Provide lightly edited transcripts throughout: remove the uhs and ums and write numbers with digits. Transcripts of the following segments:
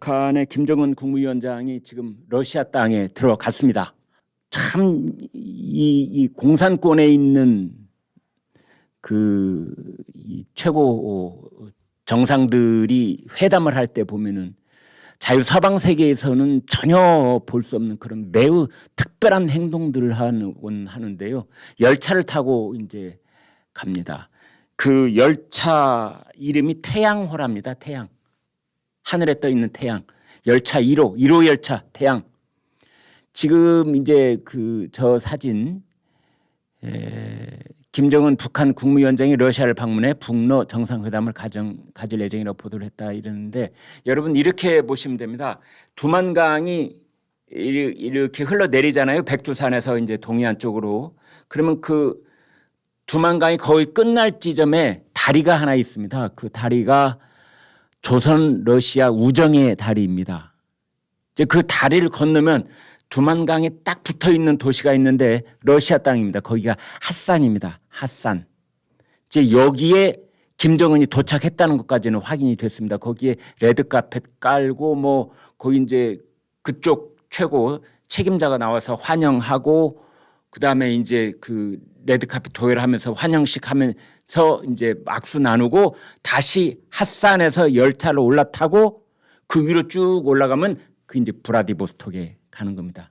북한의 김정은 국무위원장이 지금 러시아 땅에 들어갔습니다. 참 이 공산권에 있는 이 최고 정상들이 회담을 할 때 보면은 자유 서방 세계에서는 전혀 볼 수 없는 그런 매우 특별한 행동들을 하는데요. 열차를 타고 이제 갑니다. 그 열차 이름이 태양호랍니다. 태양. 하늘에 떠 있는 태양. 열차 1호 열차 태양. 지금 이제 저 사진 김정은 북한 국무위원장이 러시아를 방문해 북러 정상회담을 가질 예정이라고 보도를 했다 이러는데, 여러분 이렇게 보시면 됩니다. 두만강이 이렇게 흘러내리잖아요. 백두산에서 이제 동해안 쪽으로. 그러면 그 두만강이 거의 끝날 지점에 다리가 하나 있습니다. 그 다리가 조선 러시아 우정의 다리입니다. 이제 그 다리를 건너면 두만강에 딱 붙어 있는 도시가 있는데 러시아 땅입니다. 거기가 핫산입니다. 핫산. 이제 여기에 김정은이 도착했다는 것까지는 확인이 됐습니다. 거기에 레드카펫 깔고 거기 이제 그쪽 최고 책임자가 나와서 환영하고, 그다음에 이제 그 레드카펫 도열하면서 환영식 하면서 이제 악수 나누고, 다시 핫산에서 열차를 올라타고 그 위로 쭉 올라가면 그 이제 브라디보스톡에 가는 겁니다.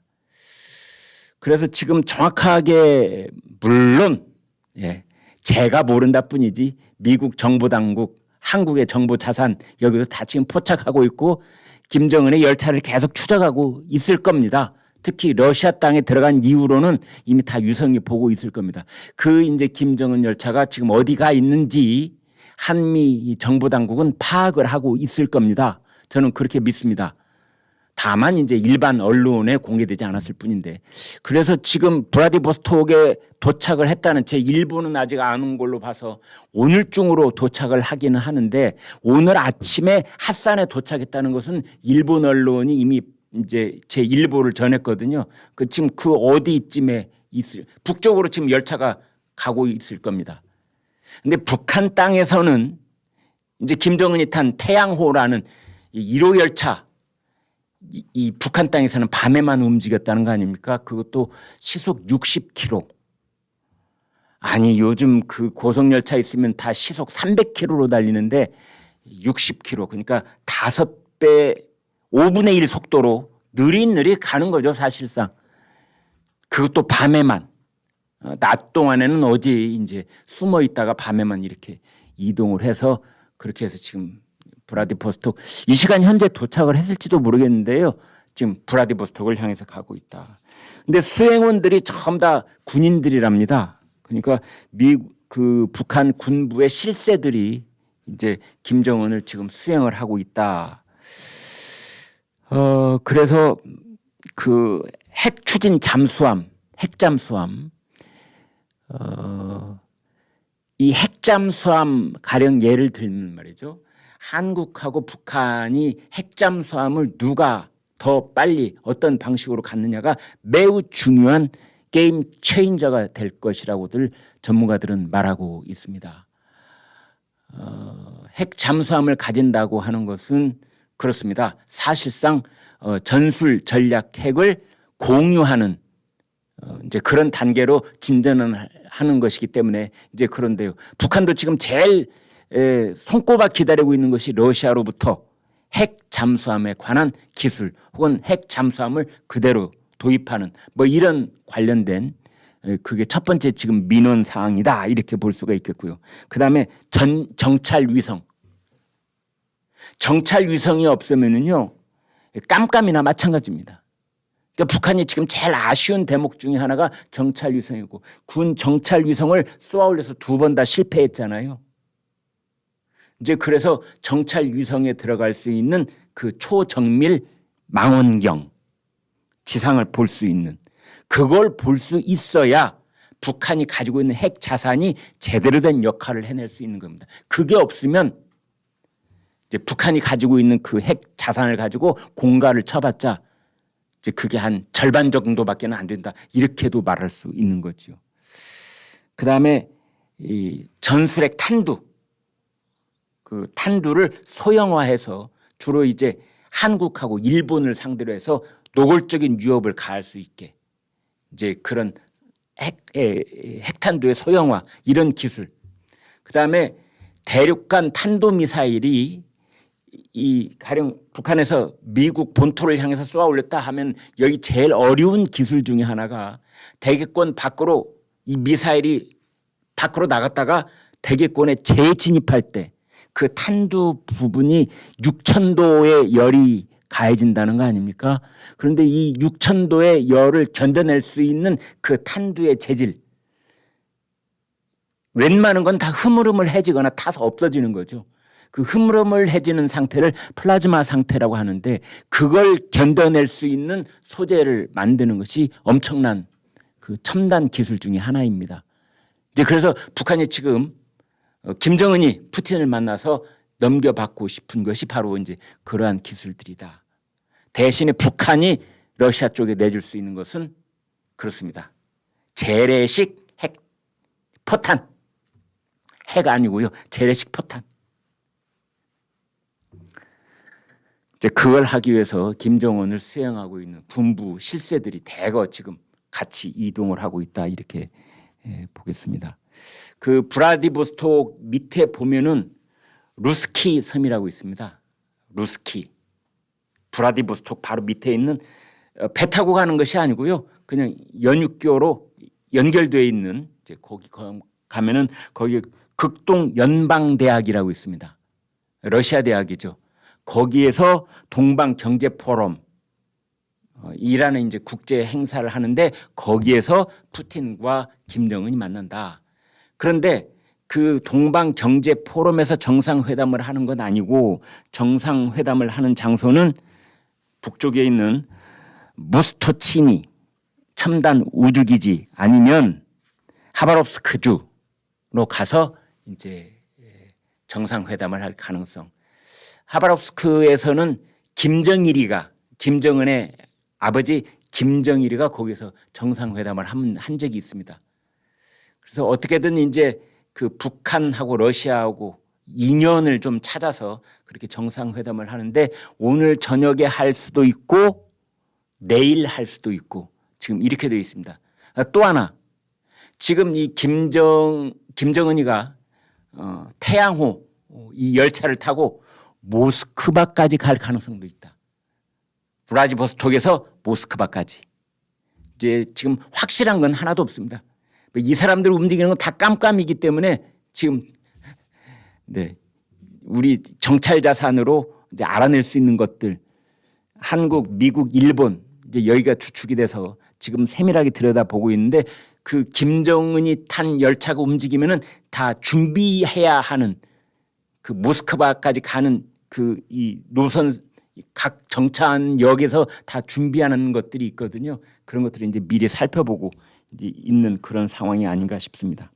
그래서 지금 정확하게, 물론 제가 모른다 뿐이지 미국 정보당국, 한국의 정보 자산 여기서 다 지금 포착하고 있고 김정은의 열차를 계속 추적하고 있을 겁니다. 특히 러시아 땅에 들어간 이후로는 이미 다 유성이 보고 있을 겁니다. 그 이제 김정은 열차가 지금 어디가 있는지 한미 정보당국은 파악을 하고 있을 겁니다. 저는 그렇게 믿습니다. 다만 이제 일반 언론에 공개되지 않았을 뿐인데, 그래서 지금 브라디보스톡에 도착을 했다는, 제 일부는 아직 안 온 걸로 봐서 오늘 중으로 도착을 하기는 하는데, 오늘 아침에 핫산에 도착했다는 것은 일본 언론이 이미 이제 제 일보를 전했거든요. 지금 그 어디쯤에 북쪽으로 지금 열차가 가고 있을 겁니다. 근데 북한 땅에서는 이제 김정은이 탄 태양호라는 1호 열차, 이 북한 땅에서는 밤에만 움직였다는 거 아닙니까? 그것도 시속 60km. 아니 요즘 그 고속열차 있으면 다 시속 300km로 달리는데 60km, 그러니까 5배 5분의 1 속도로 느릿느릿 가는 거죠 사실상. 그것도 밤에만. 낮 동안에는 어디 이제 숨어 있다가 밤에만 이렇게 이동을 해서, 그렇게 해서 지금 브라디보스톡, 이 시간 현재 도착을 했을지도 모르겠는데요. 지금 브라디보스톡을 향해서 가고 있다. 근데 수행원들이 전부 다 군인들이랍니다. 그러니까 북한 군부의 실세들이 이제 김정은을 지금 수행을 하고 있다. 그래서 그 핵 추진 잠수함, 핵잠수함, 이 핵잠수함 가령 예를 들면 말이죠. 한국하고 북한이 핵잠수함을 누가 더 빨리 어떤 방식으로 갖느냐가 매우 중요한 게임 체인저가 될 것이라고들 전문가들은 말하고 있습니다. 핵잠수함을 가진다고 하는 것은 그렇습니다. 사실상 전술 전략 핵을 공유하는 이제 그런 단계로 진전을 하는 것이기 때문에 이제 그런데요. 북한도 지금 제일 손꼽아 기다리고 있는 것이 러시아로부터 핵 잠수함에 관한 기술, 혹은 핵 잠수함을 그대로 도입하는 이런 관련된, 그게 첫 번째 지금 민원 사항이다 이렇게 볼 수가 있겠고요. 그다음에 정찰 위성. 정찰 위성이 없으면은요 깜깜이나 마찬가지입니다. 그러니까 북한이 지금 제일 아쉬운 대목 중에 하나가 정찰 위성이고, 군 정찰 위성을 쏘아 올려서 2번 다 실패했잖아요. 이제 그래서 정찰 위성에 들어갈 수 있는 그 초정밀 망원경, 지상을 볼 수 있는, 그걸 볼 수 있어야 북한이 가지고 있는 핵 자산이 제대로 된 역할을 해낼 수 있는 겁니다. 그게 없으면 이제 북한이 가지고 있는 그 핵 자산을 가지고 공갈을 쳐봤자 이제 그게 한 절반 정도밖에 안 된다, 이렇게도 말할 수 있는 거죠. 그다음에 이 전술핵 탄두, 그 탄두를 소형화해서 주로 이제 한국하고 일본을 상대로 해서 노골적인 위협을 가할 수 있게 이제 그런 핵탄두의 소형화 이런 기술, 그다음에 대륙간 탄도미사일이 이 가령 북한에서 미국 본토를 향해서 쏘아 올렸다 하면 여기 제일 어려운 기술 중에 하나가 대기권 밖으로 이 미사일이 밖으로 나갔다가 대기권에 재진입할 때 그 탄두 부분이 6,000도의 열이 가해진다는 거 아닙니까? 그런데 이 6,000도의 열을 견뎌낼 수 있는 그 탄두의 재질, 웬만한 건 다 흐물흐물해지거나 타서 없어지는 거죠. 그 흐물흐물해지는 상태를 플라즈마 상태라고 하는데 그걸 견뎌낼 수 있는 소재를 만드는 것이 엄청난 그 첨단 기술 중에 하나입니다. 이제 그래서 북한이 지금 김정은이 푸틴을 만나서 넘겨받고 싶은 것이 바로 이제 그러한 기술들이다. 대신에 북한이 러시아 쪽에 내줄 수 있는 것은 그렇습니다. 재래식 핵 포탄, 핵 아니고요. 재래식 포탄. 이제 그걸 하기 위해서 김정은을 수행하고 있는 군부 실세들이 대거 지금 같이 이동을 하고 있다 이렇게 보겠습니다. 그 브라디보스톡 밑에 보면은 루스키 섬이라고 있습니다. 루스키. 브라디보스톡 바로 밑에 있는 배 타고 가는 것이 아니고요. 그냥 연육교로 연결되어 있는 이제 거기 가면은 거기 극동 연방대학이라고 있습니다. 러시아 대학이죠. 거기에서 동방 경제 포럼 이라는 이제 국제 행사를 하는데 거기에서 푸틴과 김정은이 만난다. 그런데 그 동방 경제 포럼에서 정상회담을 하는 건 아니고 정상회담을 하는 장소는 북쪽에 있는 모스토치니 첨단 우주기지 아니면 하바롭스크주로 가서 이제 정상회담을 할 가능성. 하바롭스크에서는 김정일이가 김정은의 아버지 김정일이가 거기서 정상회담을 한 적이 있습니다. 그래서 어떻게든 이제 그 북한하고 러시아하고 인연을 좀 찾아서 그렇게 정상회담을 하는데 오늘 저녁에 할 수도 있고 내일 할 수도 있고 지금 이렇게 되어 있습니다. 또 하나 지금 이 김정은이가 태양호 이 열차를 타고 모스크바까지 갈 가능성도 있다. 브라디보스톡에서 모스크바까지. 이제 지금 확실한 건 하나도 없습니다. 이 사람들 움직이는 건 다 깜깜이기 때문에 지금 네 우리 정찰 자산으로 이제 알아낼 수 있는 것들 한국, 미국, 일본 이제 여기가 주축이 돼서 지금 세밀하게 들여다보고 있는데 그 김정은이 탄 열차가 움직이면은 다 준비해야 하는 그 모스크바까지 가는 그 이 노선 각 정차역에서 다 준비하는 것들이 있거든요. 그런 것들을 이제 미리 살펴보고 이제 있는 그런 상황이 아닌가 싶습니다.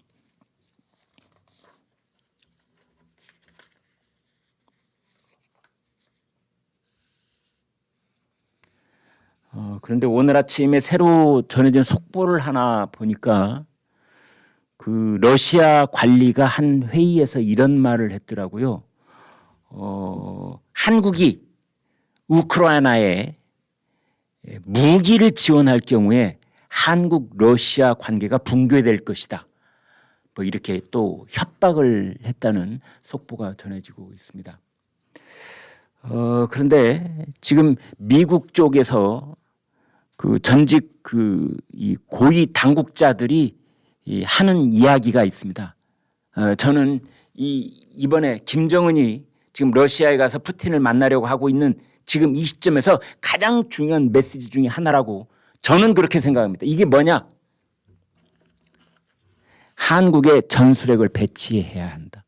그런데 오늘 아침에 새로 전해진 속보를 하나 보니까 그 러시아 관리가 한 회의에서 이런 말을 했더라고요. 한국이 우크라이나에 무기를 지원할 경우에 한국 러시아 관계가 붕괴될 것이다. 뭐 이렇게 또 협박을 했다는 속보가 전해지고 있습니다. 그런데 지금 미국 쪽에서 그 전직 이 고위 당국자들이 하는 이야기가 있습니다. 저는 이번에 김정은이 지금 러시아에 가서 푸틴을 만나려고 하고 있는 지금 이 시점에서 가장 중요한 메시지 중에 하나라고 저는 그렇게 생각합니다. 이게 뭐냐? 한국에 전술핵을 배치해야 한다.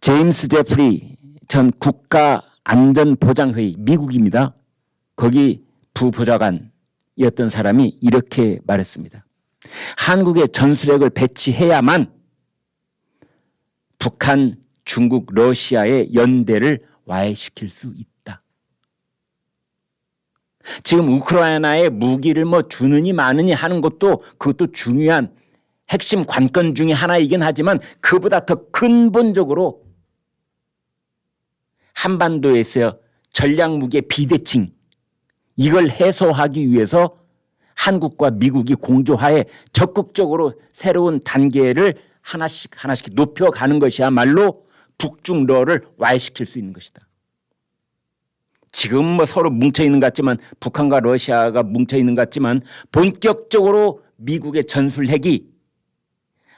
제임스 제프리 전 국가안전보장회의 미국입니다. 거기 부보좌관이었던 사람이 이렇게 말했습니다. 한국에 전술핵을 배치해야만 북한, 중국, 러시아의 연대를 와해시킬 수 있다. 지금 우크라이나에 무기를 뭐 주느니 마느니 하는 것도 그것도 중요한 핵심 관건 중에 하나이긴 하지만 그보다 더 근본적으로 한반도에서 전략 무기 비대칭 이걸 해소하기 위해서 한국과 미국이 공조하에 적극적으로 새로운 단계를 하나씩 높여가는 것이야말로 북중러를 와해시킬 수 있는 것이다. 지금 뭐 서로 뭉쳐있는 것 같지만 북한과 러시아가 뭉쳐있는 것 같지만 본격적으로 미국의 전술핵이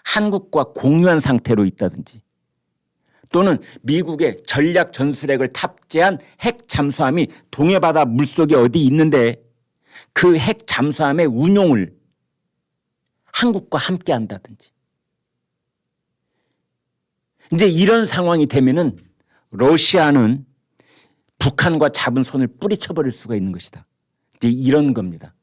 한국과 공유한 상태로 있다든지 또는 미국의 전략 전술핵을 탑재한 핵 잠수함이 동해바다 물속에 어디 있는데 그 핵 잠수함의 운용을 한국과 함께 한다든지 이제 이런 상황이 되면은 러시아는 북한과 잡은 손을 뿌리쳐버릴 수가 있는 것이다. 이제 이런 겁니다.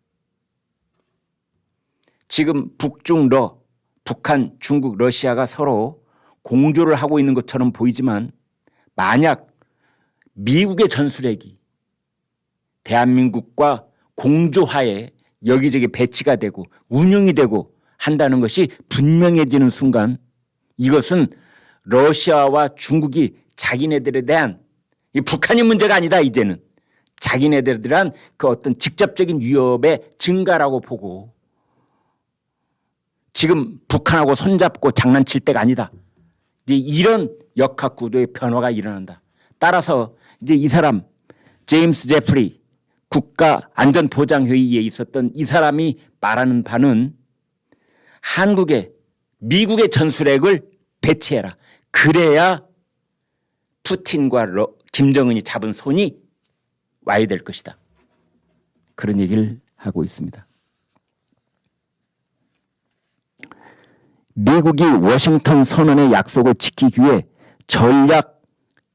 지금 북중러, 북한, 중국, 러시아가 서로 공조를 하고 있는 것처럼 보이지만 만약 미국의 전술핵이 대한민국과 공조하에 여기저기 배치가 되고 운용이 되고 한다는 것이 분명해지는 순간 이것은 러시아와 중국이 자기네들에 대한 이 북한이 문제가 아니다. 이제는 자기네들에 대한 그 어떤 직접적인 위협의 증가라고 보고 지금 북한하고 손잡고 장난칠 때가 아니다. 이제 이런 역학 구도의 변화가 일어난다. 따라서 이제 이 사람 제임스 제프리 국가안전보장회의에 있었던 이 사람이 말하는 바는 한국에 미국의 전술핵을 배치해라. 그래야 푸틴과 김정은이 잡은 손이 와야 될 것이다. 그런 얘기를 하고 있습니다. 미국이 워싱턴 선언의 약속을 지키기 위해 전략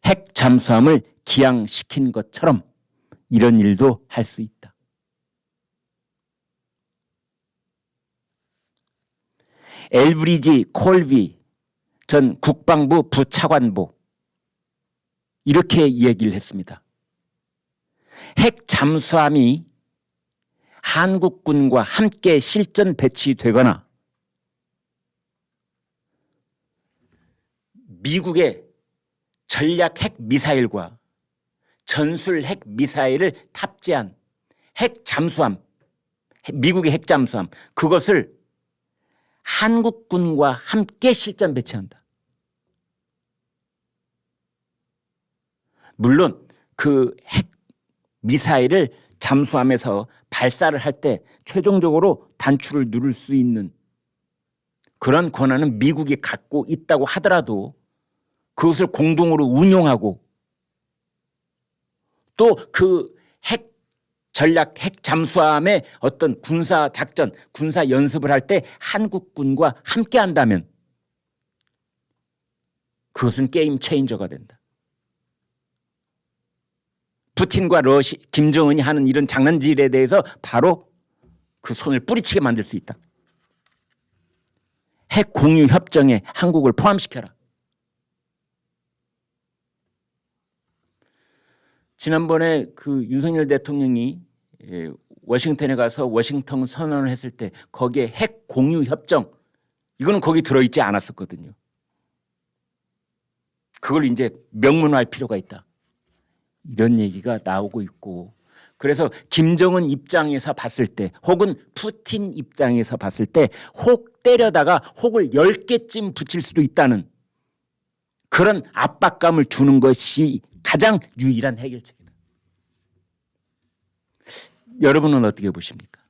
핵 잠수함을 기항시킨 것처럼 이런 일도 할 수 있다. 엘브리지 콜비 전 국방부 부차관보 이렇게 얘기를 했습니다. 핵 잠수함이 한국군과 함께 실전 배치되거나 미국의 전략 핵 미사일과 전술 핵 미사일을 탑재한 핵 잠수함, 미국의 핵 잠수함 그것을 한국군과 함께 실전 배치한다. 물론 그 핵 미사일을 잠수함에서 발사를 할 때 최종적으로 단추를 누를 수 있는 그런 권한은 미국이 갖고 있다고 하더라도 그것을 공동으로 운용하고 또 그 핵 전략 핵 잠수함의 어떤 군사 작전, 군사 연습을 할 때 한국군과 함께 한다면 그것은 게임 체인저가 된다. 푸틴과 김정은이 하는 이런 장난질에 대해서 바로 그 손을 뿌리치게 만들 수 있다. 핵 공유 협정에 한국을 포함시켜라. 지난번에 그 윤석열 대통령이 워싱턴에 가서 워싱턴 선언을 했을 때 거기에 핵 공유 협정 이거는 거기 들어있지 않았었거든요. 그걸 이제 명문화할 필요가 있다. 이런 얘기가 나오고 있고 그래서 김정은 입장에서 봤을 때 혹은 푸틴 입장에서 봤을 때 혹 때려다가 혹을 10개쯤 붙일 수도 있다는 그런 압박감을 주는 것이 가장 유일한 해결책이다. 여러분은 어떻게 보십니까?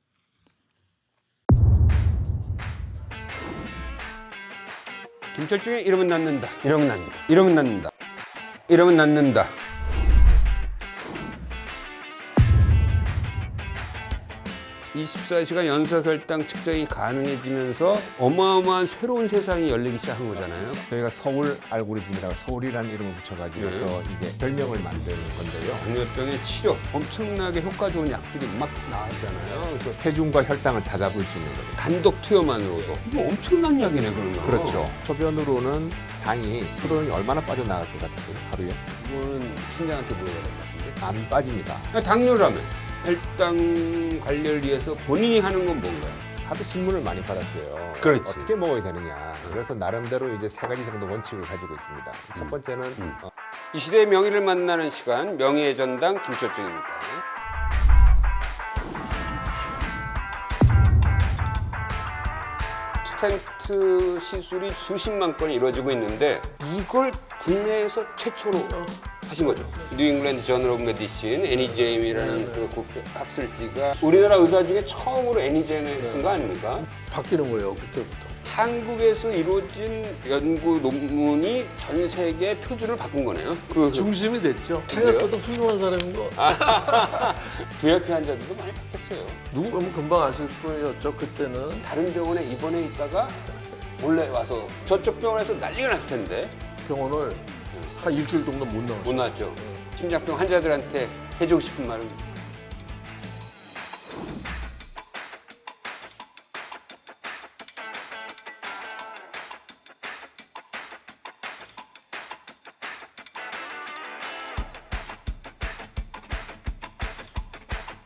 김철중의 이러면 낫는다. 이러면 납니다. 이러면 낫는다. 이러면 낫는다. (24시간) 연석혈당 측정이 가능해지면서 어마어마한 새로운 세상이 열리기 시작한 거잖아요. 저희가 서울 알고리즘이라고 서울이라는 이름을 붙여가지고서 이제 별명을 만드는 건데요. 당뇨병의 치료 엄청나게 효과 좋은 약들이 막 나왔잖아요. 그래서 체중과 혈당을 다 잡을 수 있는 거죠. 단독 투여만으로도 이거 엄청난 약이네 그러면. 그렇죠. 소변으로는 당이 프로는 얼마나 빠져나갈 것 같으세요? 하루에? 이거는 신장한테 물어봐야 될 것 같은데. 안 빠집니다. 당뇨라면 혈당 관리를 위해서 본인이 하는 건 뭔가요? 하도 질문을 많이 받았어요. 그렇지. 어떻게 먹어야 되느냐. 그래서 나름대로 이제 3가지 정도 원칙을 가지고 있습니다. 첫 번째는 이 시대의 명의를 만나는 시간, 명의의 전당 김철중입니다. 스텐트 시술이 수십만 건이 이루어지고 있는데 이걸 국내에서 최초로 하신 거죠. 뉴잉글랜드 저널 오브 메디신 애니제임이라는 그 학술지가 우리나라 의사 중에 처음으로 애니제임을 쓴 거 아닙니까? 바뀌는 거예요, 그때부터. 한국에서 이루어진 연구 논문이 전 세계 표준을 바꾼 거네요. 그 중심이 됐죠. 그래요? 생각보다 훌륭한 사람인 거. VIP 환자들도 많이 바뀌었어요. 누구 보면 금방 아실 뿐이었죠, 그때는. 다른 병원에 입원해 있다가 몰래 와서 저쪽 병원에서 난리가 났을 텐데 병원을 한 일주일 정도 못 나왔어요. 못 나왔죠. 심장병 환자들한테 해주고 싶은 말은